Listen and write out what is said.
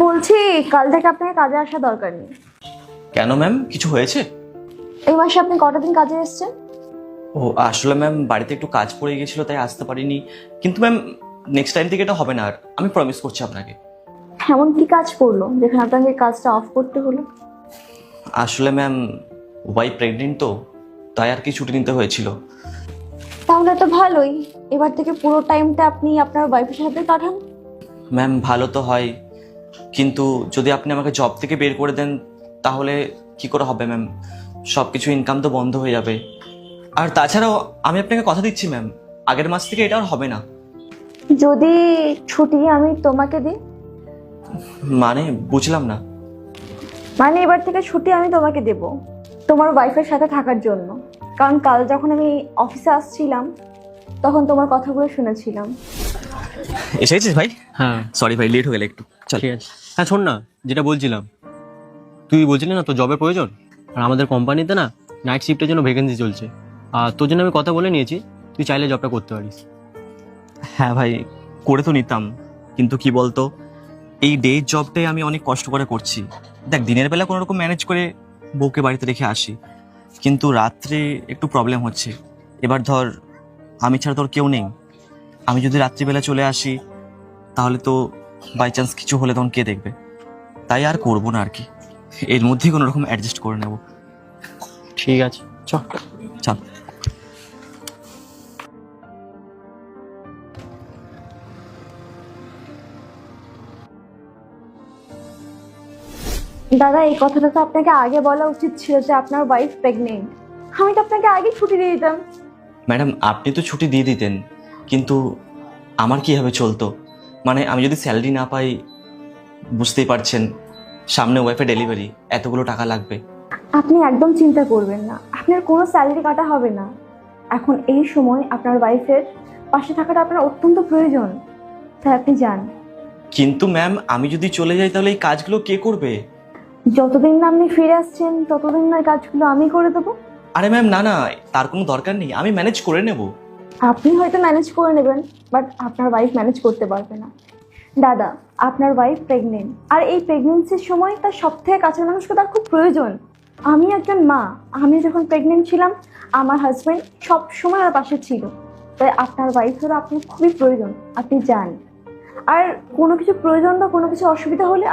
বলছি কাল থেকে আপনাকে কাজে আসা দরকার নেই। কেন ম্যাম, কিছু হয়েছে? এই মাসে আপনি কটা দিন কাজে এসেছেন? ও আসলে ম্যাম বাড়িতে একটু কাজ পড়ে গেছিল তাই আসতে পারিনি। কিন্তু ম্যাম নেক্সট টাইম থেকে এটা হবে না আর, আমি প্রমিস করছি আপনাকে। এমন কি কাজ পড়লো যেখানে আপনাকে কাজটা অফ করতে হলো? আসলে ম্যাম ওয়াইফ প্রেগনেন্ট তো, তাই আর কি ছুটি নিতে হয়েছিল। তাহলে তো ভালোই, এবার থেকে পুরো টাইমটা আপনি আপনার ওয়াইফের সাথে কাটান। ম্যাম ভালো তো হয়, কিন্তু যদি আপনি আমাকে জব থেকে বের করে দেন তাহলে কি করে হবে ম্যাম? সব কিছু ইনকাম তো বন্ধ হয়ে যাবে। আর তাছাড়াও আমি আপনাকে কথা দিচ্ছি ম্যাম, আগের মাস থেকে এটা আর হবে না। যদি ছুটি আমি তোমাকে দিই? মানে বুঝলাম না। মানে এবার থেকে ছুটি আমি তোমাকে দেব তোমার ওয়াইফের সাথে থাকার জন্য। কারণ কাল যখন আমি অফিসে আসছিলাম তখন তোমার কথাগুলো শুনেছিলাম। এসেছিস ভাই? হ্যাঁ সরি ভাই, লেট হয়ে গেল একটু। চল। ঠিক আছে। হ্যাঁ শোন না, যেটা বলছিলাম, তুই বলছিলি না তোর জবের প্রয়োজন, আর আমাদের কোম্পানিতে না নাইট শিফটের জন্য ভ্যাকেন্সি চলছে। আর তোর জন্য আমি কথা বলে নিয়েছি, তুই চাইলে জবটা করতে পারিস। হ্যাঁ ভাই, করে তো নিতাম, কিন্তু কি বলতো, এই ডে জবটাই আমি অনেক কষ্ট করে করছি। দেখ, দিনের বেলা কোনো রকম ম্যানেজ করে বউকে বাড়িতে রেখে আসি, কিন্তু রাত্রে একটু প্রবলেম হচ্ছে। এবার ধর আমি ছাড়া তোর কেউ নেই, আমি যদি রাত্রিবেলা চলে আসি তাহলে তো বাই চান্স কিছু হলে তখন কে দেখবে? তাই আর করবো না আর কি, এর মধ্যেই কোনো রকম অ্যাডজাস্ট করে নেব। ঠিক আছে, চল। চল। দাদা, এই কথাটা তো আপনাকে আগে বলা উচিত ছিল যে আপনার ওয়াইফ প্রেগনেন্ট। আমি তো আপনাকে আগে ছুটি দিয়ে দিতাম। ম্যাডাম আপনি তো ছুটি দিয়ে দিতেন, কিন্তু আমার কীভাবে চলতো? মানে আমি যদি স্যালারি না পাই, বুঝতেই পারছেন সামনে ওয়াইফে ডেলিভারি, এতগুলো টাকা লাগবে। আপনি একদম চিন্তা করবেন না, আপনার কোনো স্যালারি কাটা হবে না। এখন এই সময় আপনার ওয়াইফের পাশে থাকাটা আপনার অত্যন্ত প্রয়োজন, তাই আপনি যান। কিন্তু ম্যাম আমি যদি চলে যাই তাহলে এই কাজগুলো কে করবে? যতদিন না আপনি ফিরে আসছেন ততদিন না কাজগুলো আমি করে দেবো। আরে ম্যাম না না, তার কোনো দরকার নেই, আমি ম্যানেজ করে নেব। আপনি হয়তো ম্যানেজ করে নেবেন, বাট আপনার ওয়াইফ ম্যানেজ করতে পারবে না। দাদা, আপনার ওয়াইফ প্রেগনেন্ট, আর এই প্রেগনেন্সির সময় তার সব থেকে কাছের মানুষকে তার খুব প্রয়োজন। আমি একজন মা, আমি যখন প্রেগনেন্ট ছিলাম আমার হাজব্যান্ড সব সময় আমার পাশে ছিল। তাই আপনার ওয়াইফেরও আপনার খুবই প্রয়োজন, আপনি যান। আর কোনো কিছু প্রয়োজন বা কোনো কিছু অসুবিধা হলে